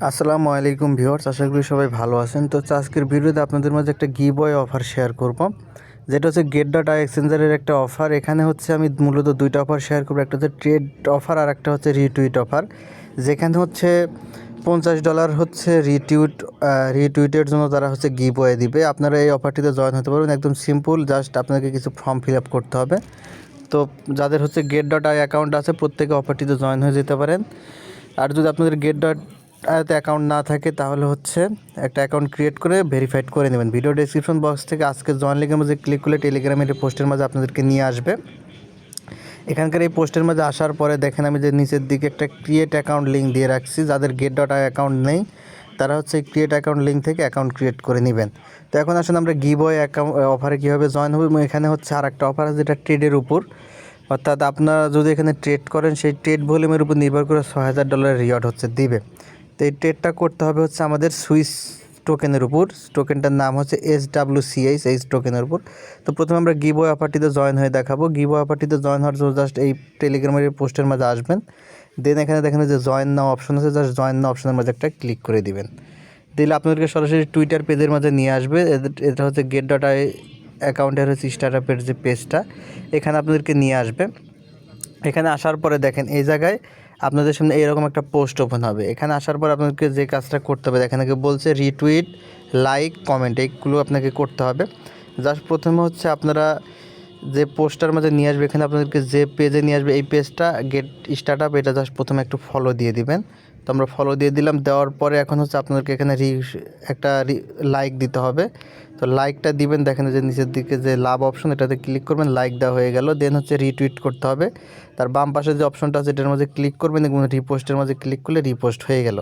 আসসালামু আলাইকুম ভিউয়ার্স, আশা করি সবাই ভালো আছেন। তো আজকের ভিডিওতে আপনাদের মাঝে একটা গিভঅ্যাওয়ে অফার শেয়ার করব, যেটা হচ্ছে গেট ডট আই এক্সচেঞ্জারের একটা অফার। এখানে হচ্ছে আমি মূলত দুইটা অফার শেয়ার করবো, একটা হচ্ছে ট্রেড অফার আর একটা হচ্ছে রিটুইট অফার। যেখানে হচ্ছে $50 হচ্ছে রিটুইটের জন্য তারা হচ্ছে গিভঅ্যাওয়ে দিবে। আপনারা এই অফারটিতে জয়েন হতে পারবেন, একদম সিম্পল, জাস্ট আপনাকে কিছু ফর্ম ফিল আপ করতে হবে। তো যাদের হচ্ছে গেট ডট আই অ্যাকাউন্ট আছে প্রত্যেকে অফারটিতে জয়েন হয়ে যেতে পারেন। আর যদি আপনাদের গেট ডট আইতে অ্যাকাউন্ট না থাকে তাহলে হচ্ছে একটা অ্যাকাউন্ট ক্রিয়েট করে ভেরিফাইড করে নেবেন। ভিডিও ডেসক্রিপশন বক্স থেকে আজকে জয়েন লিঙ্কের মাঝে ক্লিক করলে টেলিগ্রামের এই পোস্টের মাঝে আপনাদেরকে নিয়ে আসবে। এখানকার এই পোস্টের মাঝে আসার পরে দেখেন আমি যে নিচের দিকে একটা ক্রিয়েট অ্যাকাউন্ট লিঙ্ক দিয়ে রাখছি। যাদের গেট ডট আই অ্যাকাউন্ট নেই তারা হচ্ছে ক্রিয়েট অ্যাকাউন্ট লিঙ্ক থেকে অ্যাকাউন্ট ক্রিয়েট করে নেবেন। তো এখন আসলে আমরা গিভঅ্যাওয়ে অফারে কীভাবে জয়েন হবে, এবং এখানে হচ্ছে আর একটা অফার আছে যেটা ট্রেডের উপর। অর্থাৎ আপনারা যদি এখানে ট্রেড করেন সেই ট্রেড ভলিউমের উপর নির্ভর করে $6000 রিওয়ার্ড হচ্ছে দিবে। তো এই ট্রেডটা করতে হবে হচ্ছে আমাদের সুইস টোকেনের উপর। টোকেনটার নাম হচ্ছে SWCH, এই টোকেনের উপর। তো প্রথমে আমরা গিভঅ্যাওয়ে অফারটিতে জয়েন হয়ে দেখাবো। গিভঅ্যাওয়ে অফারটিতে জয়েন হওয়ার জন্য জাস্ট এই টেলিগ্রামের পোস্টের মাঝে আসবেন। দেন এখানে দেখেন যে জয়েন নাও অপশন আছে, জাস্ট জয়েন নাও অপশনের মাঝে একটা ক্লিক করে দিবেন। দিলে আপনাদেরকে সরাসরি টুইটার পেজের মাঝে নিয়ে আসবে। এটা হচ্ছে গেট ডট আই অ্যাকাউন্টের হচ্ছে স্টার্টআপের যে পেজটা, এখানে আপনাদেরকে নিয়ে আসবে। এখানে আসার পরে দেখেন এই জায়গায় আপনাদের সামনে এইরকম একটা পোস্ট ওপেন হবে। এখানে আসার পর আপনাদেরকে যে কাজটা করতে হবে, এখানে বলছে রিটুইট, লাইক, কমেন্ট, এইগুলো আপনাকে করতে হবে। জাস্ট প্রথমে হচ্ছে আপনারা যে পোস্টার মাঝে নিয়ে আসবে, এখানে আপনাদেরকে যে পেজে নিয়ে আসবে এই পেজটা গেট স্টার্টআপ, এটা জাস্ট প্রথমে একটু ফলো দিয়ে দিবেন। তো আমরা ফলো দিয়ে দিলাম। দেওয়ার পরে এখন হচ্ছে আপনাদেরকে এখানে একটা লাইক দিতে হবে। তো লাইকটা দিবেন, দেখেন যে নিচের দিকে যে লাভ অপশন, এটাতে ক্লিক করবেন, লাইক দেওয়া হয়ে গেল। দেন হচ্ছে রিটুইট করতে হবে। তার বাম পাশে যে অপশনটা আছে এটার মধ্যে ক্লিক করবেন এবং রিপোস্টের মধ্যে ক্লিক করলে রিপোস্ট হয়ে গেল।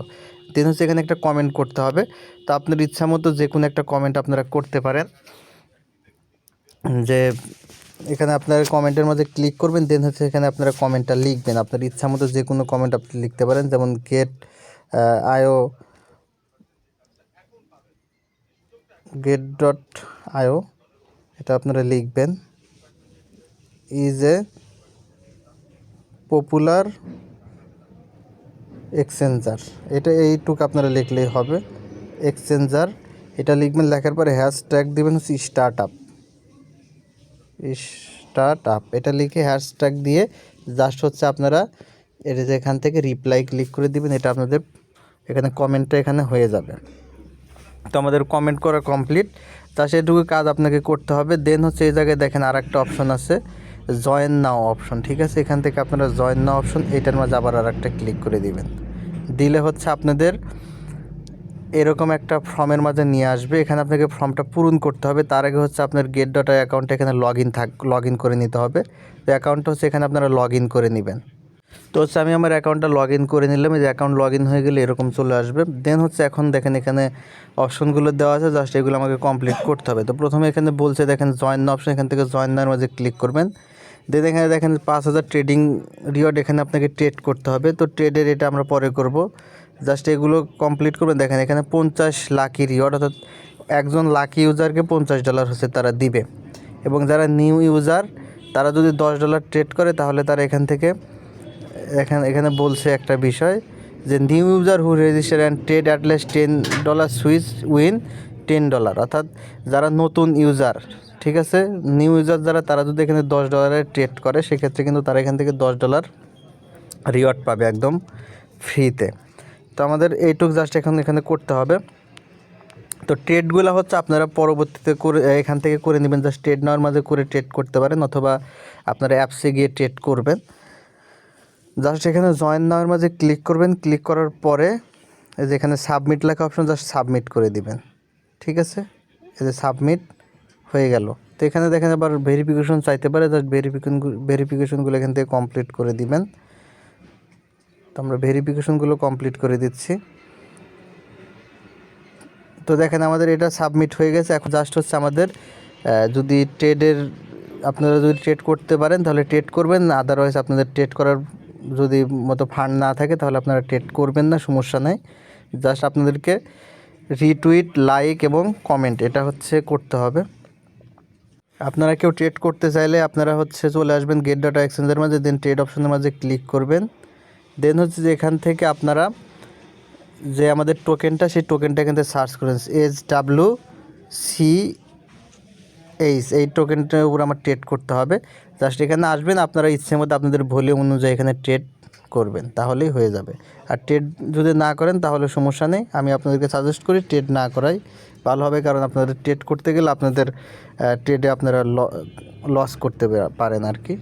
দেন হচ্ছে এখানে একটা কমেন্ট করতে হবে। তো আপনার ইচ্ছা মতো যে কোনো একটা কমেন্ট আপনারা করতে পারেন। যে এখানে আপনার কমেন্টের মধ্যে ক্লিক করবেন, দেন হচ্ছে এখানে আপনারা কমেন্টটা লিখবেন। আপনার ইচ্ছা মতো যে কোনো কমেন্ট আপনি লিখতে পারেন, যেমন গেট ডট আইও, এটা আপনারা লিখবেন। ইজ এ পপুলার এক্সচেঞ্জার, এটা এইটুকু আপনারা লিখলেই হবে। এক্সচেঞ্জার এটা লিখবেন, লেখার পরে হ্যাশট্যাগ দেবেন হচ্ছে স্টার্ট আপ, এটা লিখে হ্যাশট্যাগ দিয়ে জাস্ট হচ্ছে আপনারা এটা যেখান থেকে রিপ্লাই ক্লিক করে দিবেন। এটা আপনাদের এখানে কমেন্টটা এখানে হয়ে যাবে। তো আমাদের কমেন্ট করা কমপ্লিট, তা সেটুকু কাজ আপনাকে করতে হবে। দেন হচ্ছে এই জায়গায় দেখেন আর একটা অপশন আছে, জয়েন নাও অপশন, ঠিক আছে? এখান থেকে আপনারা জয়েন নাও অপশন, এইটার মাঝে আবার আর একটা ক্লিক করে দিবেন। দিলে হচ্ছে আপনাদের এরকম একটা ফর্মের মাঝে নিয়ে আসবে। এখানে আপনাকে ফর্মটা পূরণ করতে হবে। তার আগে হচ্ছে আপনার গেট ডট আই অ্যাকাউন্টে এখানে লগ ইন করে নিতে হবে। তো অ্যাকাউন্টটা হচ্ছে এখানে আপনারা লগ ইন করে নেবেন। তো হচ্ছে আমি আমার অ্যাকাউন্টটা লগ ইন করে নিলাম। এই যে অ্যাকাউন্ট লগ ইন হয়ে গেলে এরকম চলে আসবে। দেন হচ্ছে এখন দেখেন এখানে অপশনগুলো দেওয়া আছে, জাস্ট এগুলো আমাকে কমপ্লিট করতে হবে। তো প্রথমে এখানে বলছে দেখেন জয়েন নাও অপশন, এখান থেকে জয়েন নাওর মাঝে ক্লিক করবেন। দেন এখানে দেখেন 5000 ট্রেডিং রিওয়ার্ড, এখানে আপনাকে ট্রেড করতে হবে। তো ট্রেডের এটা আমরা পরে করব, জাস্ট এগুলো কমপ্লিট করবেন। দেখেন এখানে 50 লাকি রিওয়ার্ড, অর্থাৎ একজন লাকি ইউজারকে $50 হচ্ছে তারা দিবে। এবং যারা নিউ ইউজার তারা যদি $10 ট্রেড করে তাহলে তারা এখান থেকে এখানে বলছে একটা বিষয় যে new user who register and trade at least $10 switch win $10, অর্থাৎ যারা নতুন ইউজার, ঠিক আছে, নিউ ইউজার যারা, তারা যদি এখানে $10 ট্রেড করে সেক্ষেত্রে কিন্তু তারা এখান থেকে $10 রিওয়ার্ড পাবে একদম ফ্রিতে। তো আমাদের এইটুক জাস্ট এখানে করতে হবে। তো ট্রেডগুলো হচ্ছে আপনারা পরবর্তীতে করে এখান থেকে করে নেবেন। জাস্ট ট্রেড নেওয়ার মাঝে করে ট্রেড করতে পারেন, অথবা আপনারা অ্যাপসে গিয়ে ট্রেড করবেন। জাস্ট এখানে জয়েন নাওয়ার মাঝে ক্লিক করবেন। ক্লিক করার পরে এই যে এখানে সাবমিট লেখা অপশন, জাস্ট সাবমিট করে দিবেন, ঠিক আছে? এই যে সাবমিট হয়ে গেল। তো এখানে দেখেন আবার ভেরিফিকেশন চাইতে পারে, জাস্ট ভেরিফিকেশনগুলো এখান থেকে কমপ্লিট করে দিবেন। তো আমরা ভেরিফিকেশনগুলো কমপ্লিট করে দিচ্ছি। তো দেখেন আমাদের এটা সাবমিট হয়ে গেছে। এখন জাস্ট হচ্ছে আমাদের যদি আপনারা যদি ট্রেড করতে পারেন তাহলে ট্রেড করবেন, আদারওয়াইজ আপনাদের ট্রেড করার যদি মতো ফান্ড না থাকে তাহলে আপনারা ট্রেড করবেন না, সমস্যা নেই। জাস্ট আপনাদেরকে রিটুইট, লাইক এবং কমেন্ট এটা হচ্ছে করতে হবে। আপনারা কেউ ট্রেড করতে চাইলে আপনারা হচ্ছে চলে আসবেন গেট ডট এক্সচেঞ্জের মাঝে, দেন ট্রেড অপশনের মাঝে ক্লিক করবেন। দেন হচ্ছে যে এখান থেকে আপনারা যে আমাদের টোকেনটা, সেই টোকেনটা এখান থেকে সার্চ করেন, SWCH, এই টোকেনটার উপর আমার ট্রেড করতে হবে। জাস্ট এখানে আসবেন, আপনারা ইচ্ছে মতো আপনাদের ভলিউম অনুযায়ী এখানে ট্রেড করবেন, তাহলেই হয়ে যাবে। আর ট্রেড যদি না করেন তাহলে সমস্যা নেই, আমি আপনাদেরকে সাজেস্ট করি ট্রেড না করাই ভালো হবে, কারণ আপনাদের ট্রেড করতে গেলে আপনাদের ট্রেডে আপনারা লস করতে পারেন আর কি।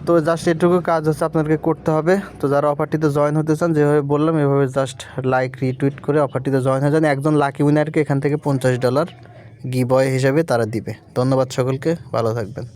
তো জাস্ট এটুকু কাজ হচ্ছে আপনাদেরকে করতে হবে। তো যারা অফারটিতে জয়েন হতে চান, যেভাবে বললাম এভাবে জাস্ট লাইক রিটুইট করে অফারটিতে জয়েন হয়ে যান। একজন লাকি উইনারকে এখান থেকে $50 গিভঅয়ে হিসাবে তারা দিবে। ধন্যবাদ সকলকে, ভালো থাকবেন।